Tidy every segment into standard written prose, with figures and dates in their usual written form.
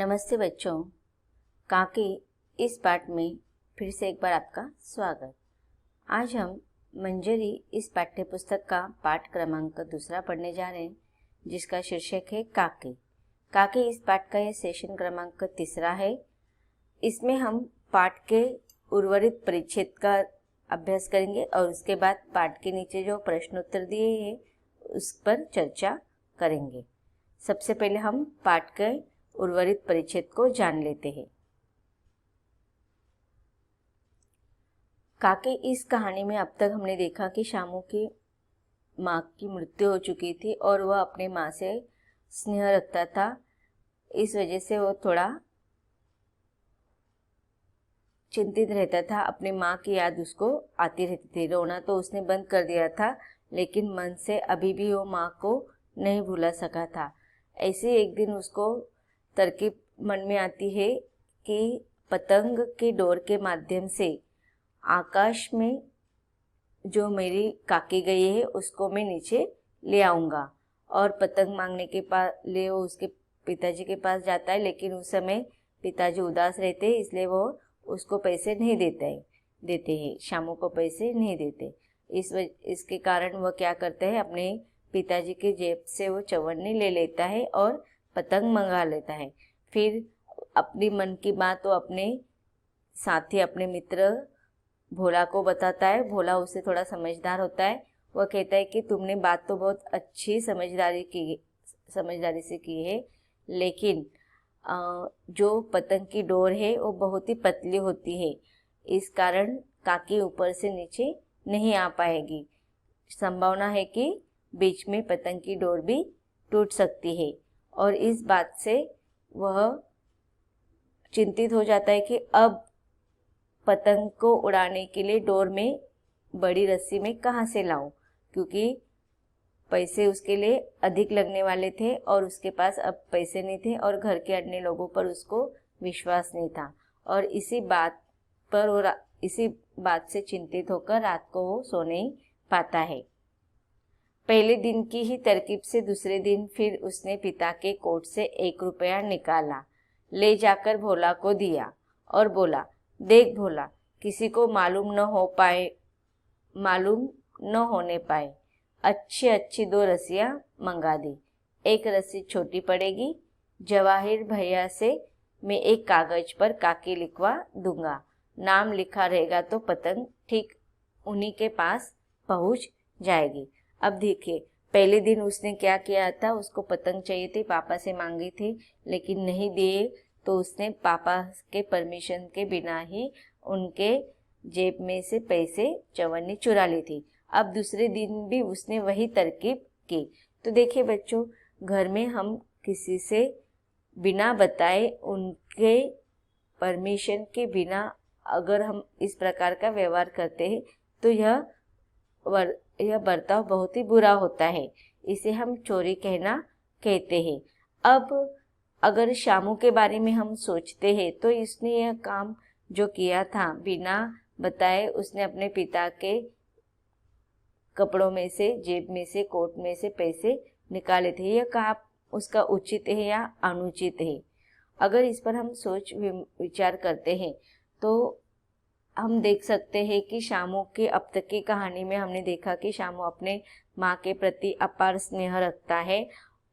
नमस्ते बच्चों, काके इस पाठ में फिर से एक बार आपका स्वागत। आज हम मंजरी इस पाठ्य पुस्तक का पाठ क्रमांक 2 पढ़ने जा रहे हैं, जिसका शीर्षक है काके। काके इस पाठ का यह सेशन क्रमांक 3 है। इसमें हम पाठ के उर्वरित परिच्छेद का अभ्यास करेंगे और उसके बाद पाठ के नीचे जो प्रश्नोत्तर दिए हैं उस पर चर्चा करेंगे। सबसे पहले हम पाठ के उर्वरित परिच्छेद को जान लेते हैं। काके इस कहानी में अब तक हमने देखा कि शामू की माँ की मृत्यु हो चुकी थी और वह अपने माँ से स्नेह रखता था। इस वजह से वो थोड़ा चिंतित रहता था। अपनी माँ की याद उसको आती रहती थी। रोना तो उसने बंद कर दिया था, लेकिन मन से अभी भी वो माँ को नहीं भुला सका था। ऐसे एक दिन उसको तरकीब मन में आती है कि पतंग के डोर के माध्यम से आकाश में जो मेरी काकी गई है उसको मैं नीचे ले आऊँगा। और पतंग मांगने के लिए वो उसके पिताजी के पास जाता है, लेकिन उस समय पिताजी उदास रहते हैं, इसलिए वो उसको पैसे नहीं देते हैं, शामू को पैसे नहीं देते। इसके कारण वह क्या करता है, अपने पिताजी के जेब से वो चवन्नी ले लेता है और पतंग मंगा लेता है। फिर अपनी मन की बात तो अपने साथी, अपने मित्र भोला को बताता है। भोला उससे थोड़ा समझदार होता है। वह कहता है कि तुमने बात तो बहुत अच्छी समझदारी से की है, लेकिन जो पतंग की डोर है वो बहुत ही पतली होती है, इस कारण काकी ऊपर से नीचे नहीं आ पाएगी। संभावना है कि बीच में पतंग की डोर भी टूट सकती है। और इस बात से वह चिंतित हो जाता है कि अब पतंग को उड़ाने के लिए डोर में बड़ी रस्सी में कहाँ से लाऊं, क्योंकि पैसे उसके लिए अधिक लगने वाले थे और उसके पास अब पैसे नहीं थे और घर के अन्य लोगों पर उसको विश्वास नहीं था। और इसी बात से चिंतित होकर रात को वो सो नहीं पाता है। पहले दिन की ही तरकीब से दूसरे दिन फिर उसने पिता के कोट से 1 रुपया निकाला, ले जाकर भोला को दिया और बोला, देख भोला, किसी को मालूम न होने पाए अच्छी 2 रस्सियाँ मंगा दी। एक रस्सी छोटी पड़ेगी। जवाहिर भैया से मैं एक कागज पर काकी लिखवा दूंगा। नाम लिखा रहेगा तो पतंग ठीक उन्हीं के पास पहुंच जाएगी। अब देखिए, पहले दिन उसने क्या किया था, उसको पतंग चाहिए थी, पापा से मांगी थी, लेकिन नहीं दिए तो उसने पापा के परमिशन के बिना ही उनके जेब में से पैसे चवन्नी चुरा ली थी। अब दूसरे दिन भी उसने वही तरकीब की। तो देखिए बच्चों, घर में हम किसी से बिना बताए, उनके परमिशन के बिना अगर हम इस प्रकार का व्यवहार करते हैं तो यह बर्ताव बहुत ही बुरा होता है। इसे हम चोरी कहते हैं। अब अगर शामू के बारे में हम सोचते हैं तो इसने यह काम जो किया था, बिना बताए उसने अपने पिता के कपड़ों में से, जेब में से, कोट में से पैसे निकाले थे। यह काम उसका उचित है या अनुचित है? अगर इस पर हम सोच विचार करते हैं तो हम देख सकते हैं कि शामू के अब तक की कहानी में हमने देखा कि शामू अपने माँ के प्रति अपार स्नेह रखता है,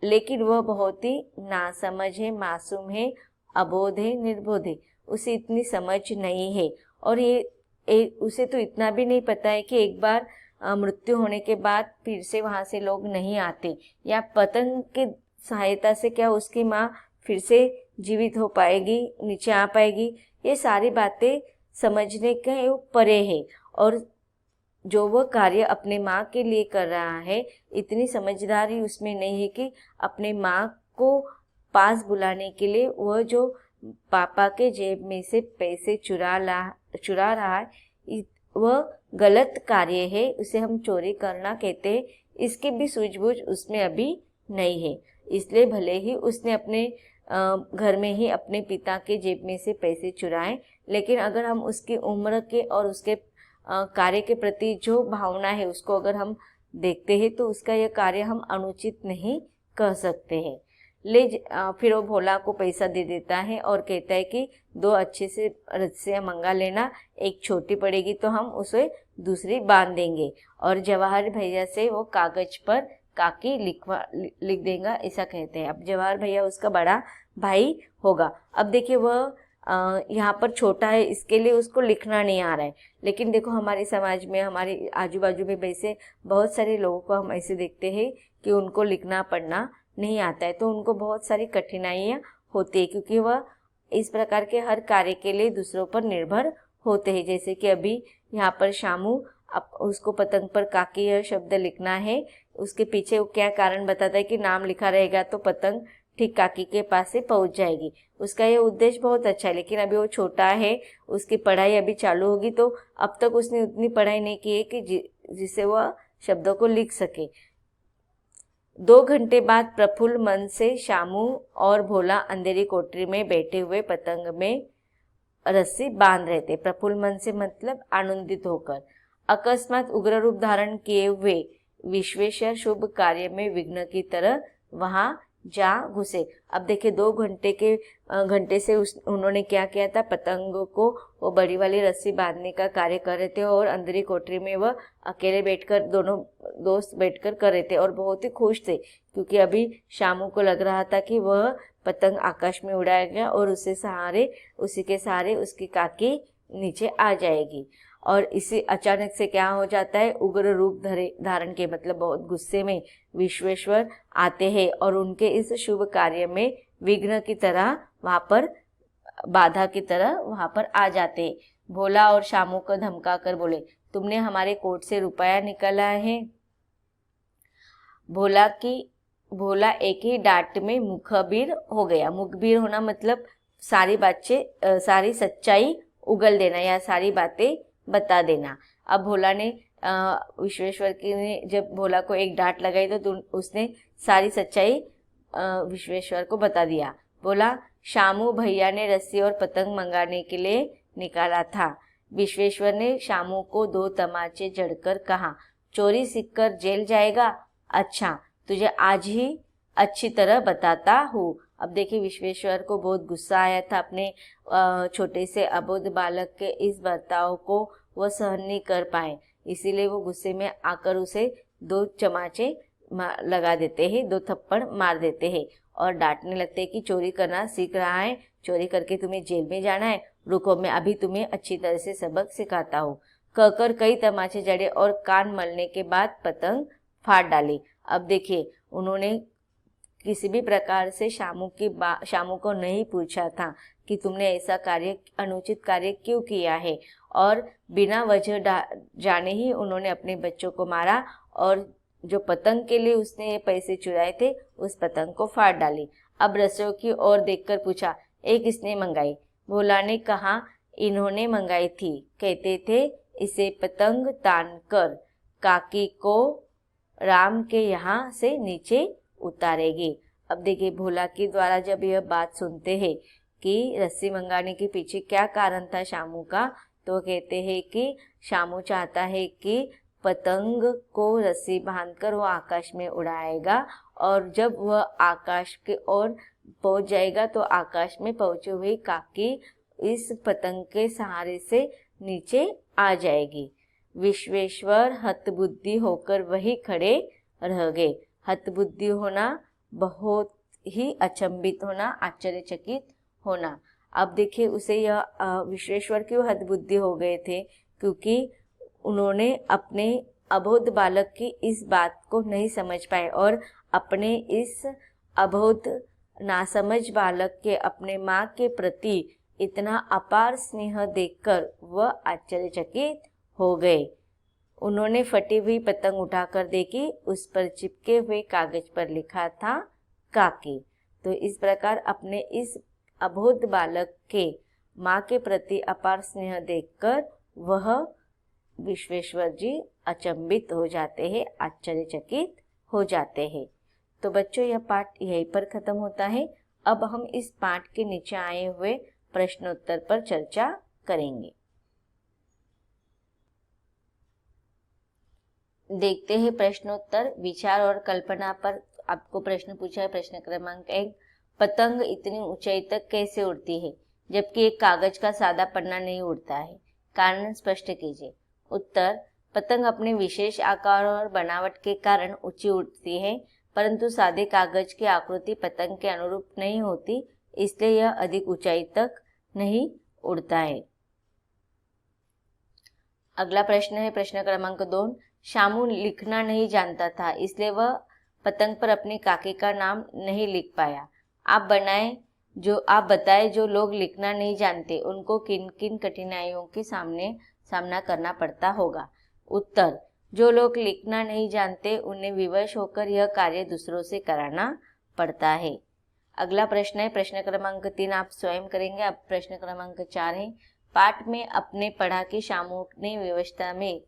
लेकिन वह बहुत ही नासमझ है, मासूम है, अबोध है, निर्बोध है। उसे इतनी समझ नहीं है और उसे तो इतना भी नहीं पता है कि एक बार मृत्यु होने के बाद फिर से वहाँ से लोग नहीं आते, या पतंग के सहायता से क्या उसकी माँ फिर से जीवित हो पाएगी, नीचे आ पाएगी। ये सारी बातें समझने के परे है। और जो वो कार्य अपने माँ के लिए कर रहा है, इतनी समझदारी उसमें नहीं है कि अपने माँ को पास बुलाने के लिए वह जो पापा के जेब में से पैसे चुरा रहा है, वह गलत कार्य है, उसे हम चोरी करना कहते हैं। इसकी भी सूझबूझ उसमें अभी नहीं है। इसलिए भले ही उसने अपने घर में ही अपने पिता के जेब में से पैसे चुराए, लेकिन अगर हम उसकी उम्र के और उसके कार्य के प्रति जो भावना है उसको अगर हम देखते हैं तो उसका यह कार्य हम अनुचित नहीं कह सकते हैं। फिर वो भोला को पैसा दे देता है और कहता है कि 2 अच्छे से रस्सियाँ मंगा लेना, एक छोटी पड़ेगी तो हम उसे दूसरी बांध देंगे। और जवाहर भैया से वो कागज पर काकी लिख देगा, ऐसा कहते हैं। अब जवाहर भैया उसका बड़ा भाई होगा। अब देखिए वह यहाँ पर छोटा है, इसके लिए उसको लिखना नहीं आ रहा है। लेकिन देखो हमारे समाज में, हमारे आजू बाजू में वैसे बहुत सारे लोगों को हम ऐसे देखते हैं कि उनको लिखना पढ़ना नहीं आता है, तो उनको बहुत सारी कठिनाइयाँ होती है, क्योंकि वह इस प्रकार के हर कार्य के लिए दूसरों पर निर्भर होते हैं। जैसे कि अभी यहाँ पर शामू, अब उसको पतंग पर काकी यह शब्द लिखना है, उसके पीछे वो क्या कारण बताता है कि नाम लिखा रहेगा तो पतंग ठीक काकी के पास से पहुंच जाएगी। उसका ये उद्देश्य बहुत अच्छा है, लेकिन अभी वो छोटा है, उसकी पढ़ाई अभी चालू होगी, तो अब तक उसने उतनी पढ़ाई नहीं की है कि जिससे वह शब्दों को लिख सके। 2 घंटे बाद प्रफुल्ल मन से शामू और भोला अंधेरी कोठरी में बैठे हुए पतंग में रस्सी बांध रहे थे। प्रफुल्ल मन से मतलब आनंदित होकर। अकस्मात उग्र रूप धारण किए हुए विश्वेश्वर शुभ कार्य में विघ्न की तरह वहां जा घुसे। अब देखिए 2 घंटे से उन्होंने क्या किया था, पतंगों को वो बड़ी वाली रस्सी बांधने का कार्य कर रहे थे और अंदरी कोठरी में वह अकेले बैठकर, दोनों दोस्त बैठकर कर रहे थे और बहुत ही खुश थे, क्योंकि अभी शामू को लग रहा था कि वह पतंग आकाश में उड़ाया गया और उसी के सहारे उसकी काकी नीचे आ जाएगी। और इसी अचानक से क्या हो जाता है, उग्र रूप धारण के मतलब बहुत गुस्से में विश्वेश्वर आते हैं और उनके इस शुभ कार्य में विघ्न की तरह वहां पर, बाधा की तरह वहां पर आ जाते हैं। भोला और शामू को धमका कर बोले, तुमने हमारे कोट से रुपया निकाला है। भोला एक ही डांट में मुखबिर हो गया। मुखबिर होना मतलब सारी सच्चाई उगल देना या सारी बातें बता देना। अब भोला ने विश्वेश्वर ने जब भोला को एक डांट लगाई तो उसने सारी सच्चाई विश्वेश्वर को बता दिया। बोला, शामू भैया ने रस्सी और पतंग मंगाने के लिए निकाला था। विश्वेश्वर ने शामू को 2 तमाचे जड़कर कहा, चोरी सीखकर जेल जाएगा। अच्छा, तुझे आज ही अच्छी तरह बताता हूँ। अब देखिए विश्वेश्वर को बहुत गुस्सा आया था अपने छोटे से अबोध बालक के इस बर्ताव को वह सहन नहीं कर पाए, इसीलिए वो गुस्से में आकर उसे 2 चमाचे लगा देते हैं, 2 थप्पड़ मार देते हैं और डांटने लगते हैं कि चोरी करना सीख रहा है, चोरी करके तुम्हें जेल में जाना है, रुको मैं अभी तुम्हें अच्छी तरह से सबक सिखाता हूँ। कहकर कई तमाचे जड़े और कान मलने के बाद पतंग फाड़ डाली। अब देखिए उन्होंने किसी भी प्रकार से शामू को नहीं पूछा था कि तुमने ऐसा अनुचित कार्य क्यों किया है, और बिना वजह जाने ही उन्होंने अपने बच्चों को मारा और जो पतंग के लिए उसने ये पैसे चुराए थे उस पतंग को फाड़ डाली। अब रस्सियों की ओर देखकर पूछा, एक किसने मंगाई? भोला ने कहा, इन्होंने मंगाई थी, कहते थे इसे पतंग तान कर काकी को राम के यहाँ से नीचे उतारेगी। अब देखिए भोला के द्वारा जब यह बात सुनते हैं कि रस्सी मंगाने के पीछे क्या कारण था शामू का, तो कहते हैं कि शामू चाहता है कि पतंग को रस्सी बांधकर वो आकाश में उड़ाएगा और जब वह आकाश के ओर पहुंच जाएगा तो आकाश में पहुंची हुई काकी इस पतंग के सहारे से नीचे आ जाएगी। विश्वेश्वर हतबुद्धि होकर वही खड़े रह गए। हतबुद्धि होना, बहुत ही अचंभित होना, आश्चर्यचकित होना। अब देखिए उसे यह विश्वेश्वर क्यों हतबुद्धि हो गए थे, क्योंकि उन्होंने अपने अबोध बालक की इस बात को नहीं समझ पाए और अपने इस अबोध नासमझ बालक के अपने माँ के प्रति इतना अपार स्नेह देखकर वह आश्चर्यचकित हो गए। उन्होंने फटी हुई पतंग उठाकर देखी, उस पर चिपके हुए कागज पर लिखा था काकी। तो इस प्रकार अपने इस अबोध बालक के माँ के प्रति अपार स्नेह देखकर वह विश्वेश्वर जी अचंभित हो जाते हैं, आश्चर्यचकित हो जाते हैं। तो बच्चों यह पाठ यहीं पर खत्म होता है। अब हम इस पाठ के नीचे आए हुए प्रश्नोत्तर पर चर्चा करेंगे। देखते हैं प्रश्नोत्तर। विचार और कल्पना पर आपको प्रश्न पूछा है प्रश्न क्रमांक 1, पतंग इतनी ऊंचाई तक कैसे उड़ती है जबकि एक कागज का सादा पन्ना नहीं उड़ता है? कारण स्पष्ट कीजिए। उत्तर, पतंग अपने विशेष आकार और बनावट के कारण ऊंची उड़ती है, परंतु सादे कागज की आकृति पतंग के अनुरूप नहीं होती, इसलिए यह अधिक ऊंचाई तक नहीं उड़ता है। अगला प्रश्न है प्रश्न क्रमांक 2, शामू लिखना नहीं जानता था, इसलिए वह पतंग पर अपनी काकी का नाम नहीं लिख पाया। आप बताएं जो लोग लिखना नहीं जानते उनको किन किन कठिनाइयों के सामना करना पड़ता होगा? उत्तर, जो लोग लिखना नहीं जानते उन्हें विवश होकर यह कार्य दूसरों से कराना पड़ता है। अगला प्रश्न है प्रश्न क्रमांक 3, आप स्वयं करेंगे। अब प्रश्न क्रमांक 4 है, पाठ में अपने पढ़ा कि शामू ने व्यवस्था में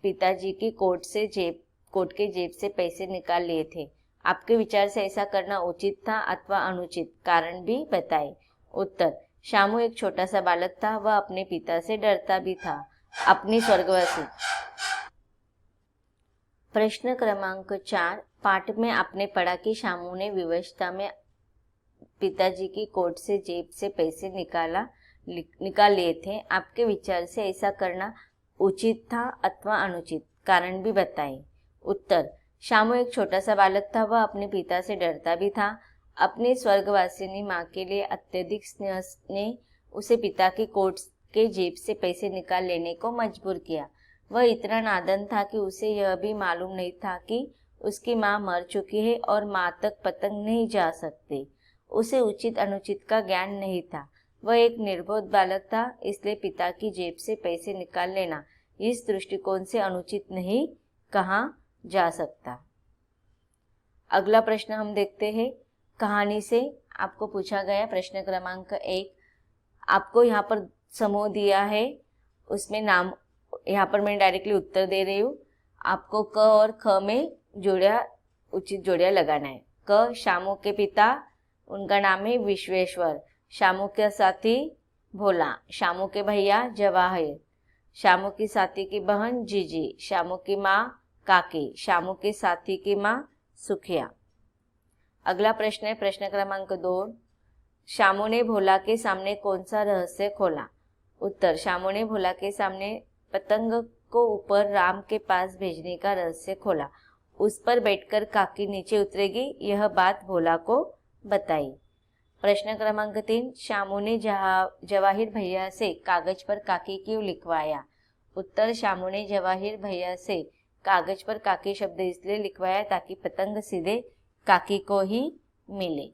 पिताजी की कोट के जेब से पैसे निकाल लिए थे। आपके विचार से ऐसा करना उचित था अथवा अनुचित? कारण भी बताएं। उत्तर, शामू एक छोटा सा बालक था, वह अपने पिता से डरता भी था। अपनी स्वर्गवासी। प्रश्न क्रमांक 4, पाठ में आपने पढ़ा कि शामू ने विवशता में पिताजी की कोट से जेब से पैसे निकाल लिए थे। आपके विचार से ऐसा करना उचित था अथवा अनुचित? कारण भी बताएं। उत्तर, शामू एक छोटा सा बालक था, वह अपने पिता से डरता भी था। अपनी स्वर्गवासिनी माँ के लिए अत्यधिक स्नेह ने उसे पिता की कोट के जेब से पैसे निकाल लेने को मजबूर किया। वह इतना नादान था कि उसे यह भी मालूम नहीं था कि उसकी माँ मर चुकी है और माँ तक पतंग नहीं जा सकती। उसे उचित अनुचित का ज्ञान नहीं था। वह एक निर्बोध बालक था, इसलिए पिता की जेब से पैसे निकाल लेना इस दृष्टिकोण से अनुचित नहीं कहा जा सकता। अगला प्रश्न हम देखते हैं। कहानी से आपको पूछा गया प्रश्न क्रमांक 1, आपको यहाँ पर समूह दिया है, उसमें नाम यहाँ पर मैं डायरेक्टली उत्तर दे रही हूँ। आपको क और ख में उचित जोड़ियाँ लगाना है। क, शामू के पिता, उनका नाम है विश्वेश्वर। शामू के साथी भोला। शामू के भैया जवाहिर। शामू की साथी की बहन जीजी। शामू की माँ काकी। शामू के साथी की माँ सुखिया। अगला प्रश्न है प्रश्न क्रमांक 2, शामू ने भोला के सामने कौन सा रहस्य खोला? उत्तर, शामू ने भोला के सामने पतंग को ऊपर राम के पास भेजने का रहस्य खोला। उस पर बैठकर काकी नीचे उतरेगी, यह बात भोला को बताई। प्रश्न क्रमांक 3, शामू ने जवाहिर भैया से कागज पर काकी क्यों लिखवाया? उत्तर, शामू ने जवाहिर भैया से कागज पर काकी शब्द इसलिए लिखवाया ताकि पतंग सीधे काकी को ही मिले।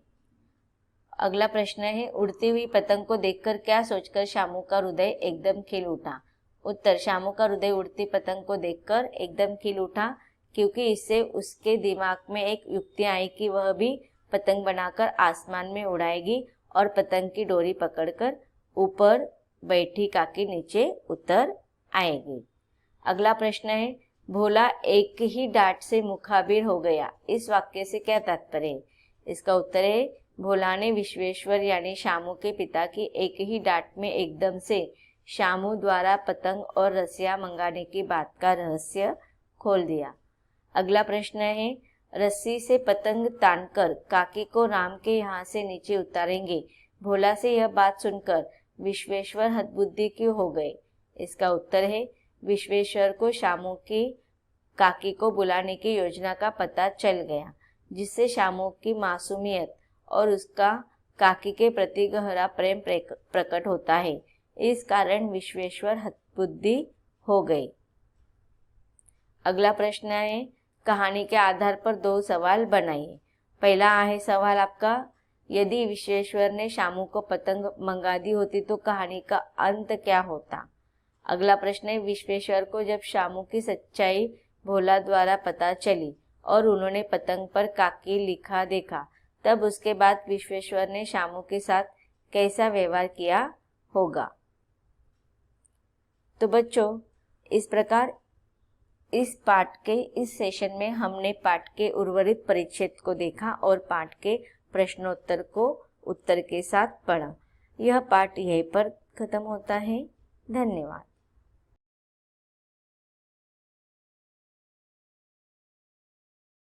अगला प्रश्न है, उड़ती हुई पतंग को देखकर क्या सोचकर शामू का हृदय एकदम खिल उठा? उत्तर, शामू का हृदय उड़ती पतंग को देखकर एकदम खिल उठा क्योंकि इससे उसके दिमाग में एक युक्ति आई कि वह भी पतंग बनाकर आसमान में उड़ाएगी और पतंग की डोरी पकड़कर ऊपर बैठी काकी नीचे उतर आएगी। अगला प्रश्न है, भोला एक ही डांट से मुखाबिर हो गया, इस वाक्य से क्या तात्पर्य है? इसका उत्तर है, भोला ने विश्वेश्वर यानी शामू के पिता की एक ही डांट में एकदम से शामू द्वारा पतंग और रस्सियां मंगाने की बात का रहस्य खोल दिया। अगला प्रश्न है, रस्सी से पतंग तानकर काकी को राम के यहाँ से नीचे उतारेंगे। भोला से यह बात सुनकर विश्वेश्वर हतबुद्धि क्यों हो गए? इसका उत्तर है, विश्वेश्वर को शामू की काकी को बुलाने की योजना का पता चल गया, जिससे शामू की मासूमियत और उसका काकी के प्रति गहरा प्रेम प्रकट होता है। इस कारण विश्वेश्वर हतबुद्धि हो गए। अगला प्रश्न है, कहानी के आधार पर 2 सवाल बनाइए। पहला है सवाल आपका, यदि विश्वेश्वर ने शामू को पतंग मंगा दी होती तो कहानी का अंत क्या होता? अगला प्रश्न है, विश्वेश्वर को जब शामू की सच्चाई भोला द्वारा पता चली और उन्होंने पतंग पर काकी लिखा देखा, तब उसके बाद विश्वेश्वर ने शामू के साथ कैसा व्यवहार किया होगा? तो बच्चों, इस प्रकार इस पाठ के इस सेशन में हमने पाठ के उर्वरित परिच्छेद को देखा और पाठ के प्रश्नोत्तर को उत्तर के साथ पढ़ा। यह पाठ यहीं पर खत्म होता है। धन्यवाद।